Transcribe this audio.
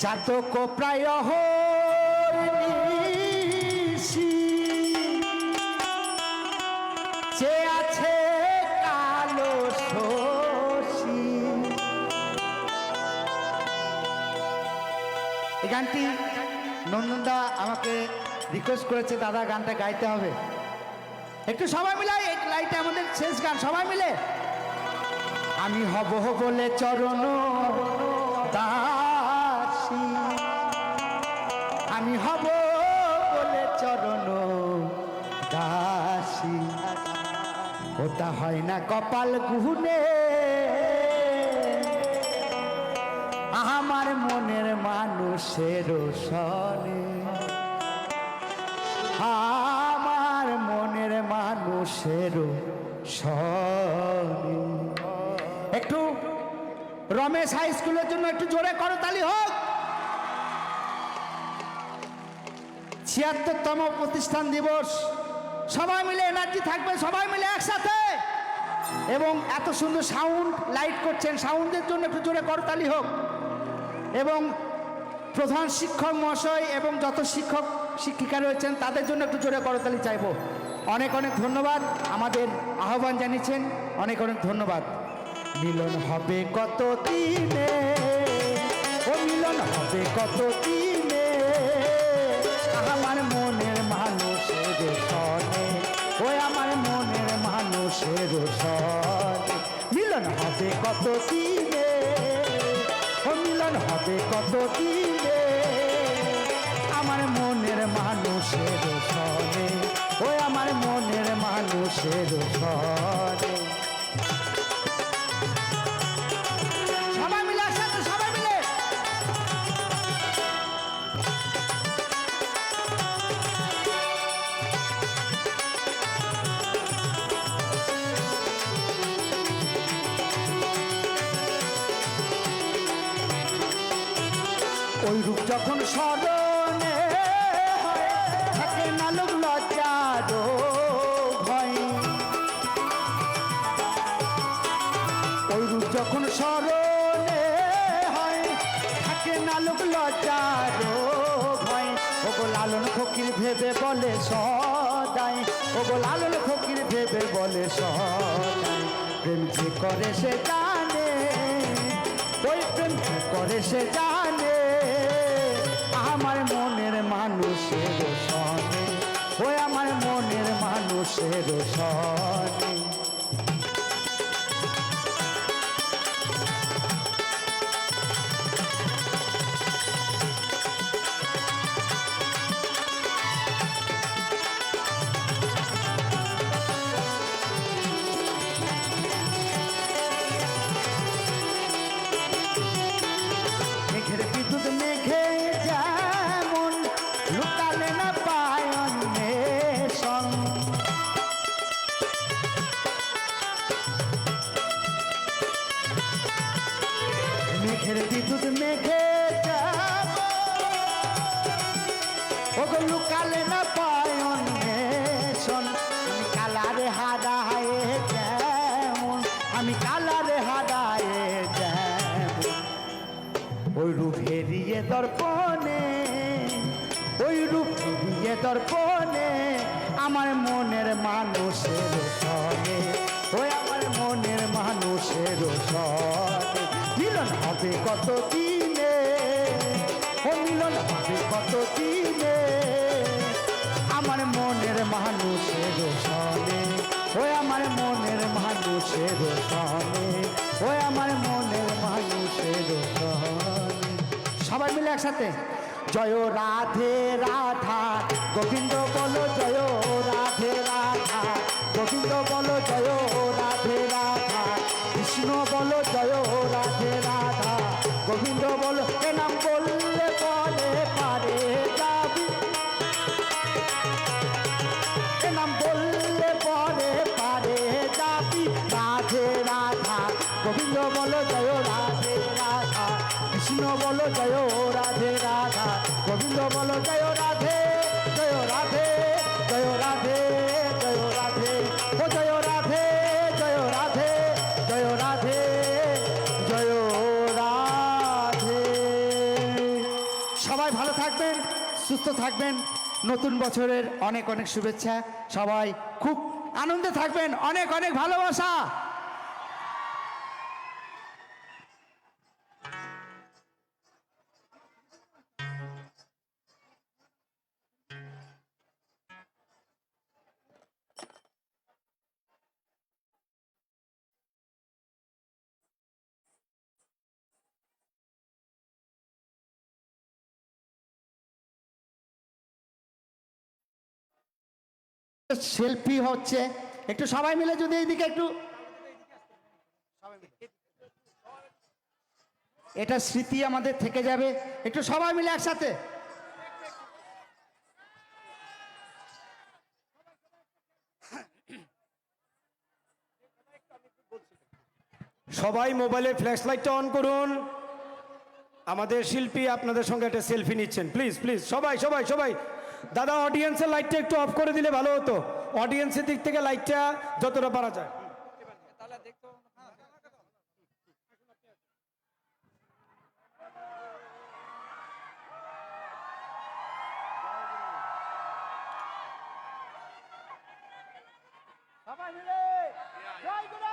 চাতক প্রায় যে আছে কালো শশী। এই গানটি নন্দনদা আমাকে রিকোয়েস্ট করেছে, দাদা গানটা গাইতে হবে, একটু সবাই মিলে। এই লাইটে আমাদের শেষ গান, সবাই মিলে। আমি হব বলে চরণ দাসী, আমি হব বলে চরণ দাসী, ওটা হয় না কপাল গুনে, আমার মনের মানুষের সনে, আমার মনের মানুষের সনে। একটু রমেশ হাই স্কুলের জন্য একটু জোরে করতালি হোক। ৭৬তম প্রতিষ্ঠান দিবস, সবাই মিলে এনার্জি থাকবে, সবাই মিলে একসাথে। এবং এত সুন্দর সাউন্ড লাইট করছেন, সাউন্ডের জন্য একটু জোরে করতালি হোক। এবং প্রধান শিক্ষক মহাশয় এবং যত শিক্ষক শিক্ষিকা রয়েছেন তাদের জন্য একটু জোরে করতালি চাইব। অনেক অনেক ধন্যবাদ, আমাদের আহ্বান জানিয়েছেন, অনেক অনেক ধন্যবাদ। মিলন হবে কত দিনে, ও মিলন হবে কত দিনে, আমার মনের মানুষের সনে, ওই আমার মনের মানুষের সনে। মিলন হবে কত দিনে, ও মিলন হবে কত দিনে, আমার মনের মানুষের সনে, ওই আমার মনের মানুষের সনে। সবাই মিলে একসাথে, সবাই মিলে। ওই রূপ যখন স্মরণে থাকে না লোক লজ্জার ভয়, ওই রূপ যখন স্মরণে হয় থাকে না লোক লজ্জার ভয়। ওগো লালন ফকির ভেবে বলে সদাই, ওগো লালন ফকির ভেবে বলে সদাই, প্রেম যে করে সে জানে, ওই প্রেম যে করে সে জানে, আমার মনের মানুষের সনে, ওই আমার মনের মানুষের সনে। মেঘের বিদ্যুৎ মেঘে যেমন লুকালে না পায় অন্বেষণ, মেঘের বিদ্যুৎ মেঘে ওগো লুকালে না পায় অন্বেষণ। আমি কালারে হারায় যেমন, আমি কালারে হারায় যেমন, ওই রূপ হেরিয়ে দর্পণে, ওই রূপ হেরিয়ে দর্পণে, আমার মনের মানুষের সনে, ওই আমার মনের মানুষের সনে। মিলন হবে কত দিনে, ও মিলন হবে কত দিনে, আমার মনের মানুষের সনে, ওই আমার মনের মানুষের সনে, ওই আমার মনের মানুষের সনে। সবাই মিলে একসাথে। জয় রাধে রাধা গোবিন্দ বলো, জয় রাধে রাধা গোবিন্দ বলো, জয় রাধে রাধা কৃষ্ণ বলো, জয় রাধে রাধা গোবিন্দ বলো। এ নাম বললে পরে পারে যাবি, এ নাম বললে পরে পারে যাবি। রাধে রাধা গোবিন্দ বলো, জয় রাধে রাধা কৃষ্ণ বলো, জয় রাধে রাধা গোবিন্দ বলো, জয় রাধে, জয় রাধে, জয় রাধে, জয় রাধে, ও জয় রাধে, জয় রাধে, জয় রাধে, জয় রাধে। থাকবেন, সুস্থ থাকবেন। নতুন বছরের অনেক অনেক শুভেচ্ছা। সবাই খুব আনন্দে থাকবেন। অনেক অনেক ভালোবাসা। সেলফি হচ্ছে, একটু সবাই মিলে যদি এইদিকে একটু, এটা স্মৃতি আমাদের থেকে যাবে। একটু সবাই মিলে একসাথে। সবাই মোবাইলের ফ্ল্যাশ লাইটটা অন করুন। আমাদের শিল্পী আপনাদের সঙ্গে একটা সেলফি নিচ্ছেন, প্লিজ প্লিজ সবাই সবাই সবাই। দাদা অডিয়েন্সের লাইটটা একটু অফ করে দিলে ভালো হতো, অডিয়েন্সের দিক থেকে লাইটটা যতটা পারা যায়। সবাই মিলে জয় গুরু।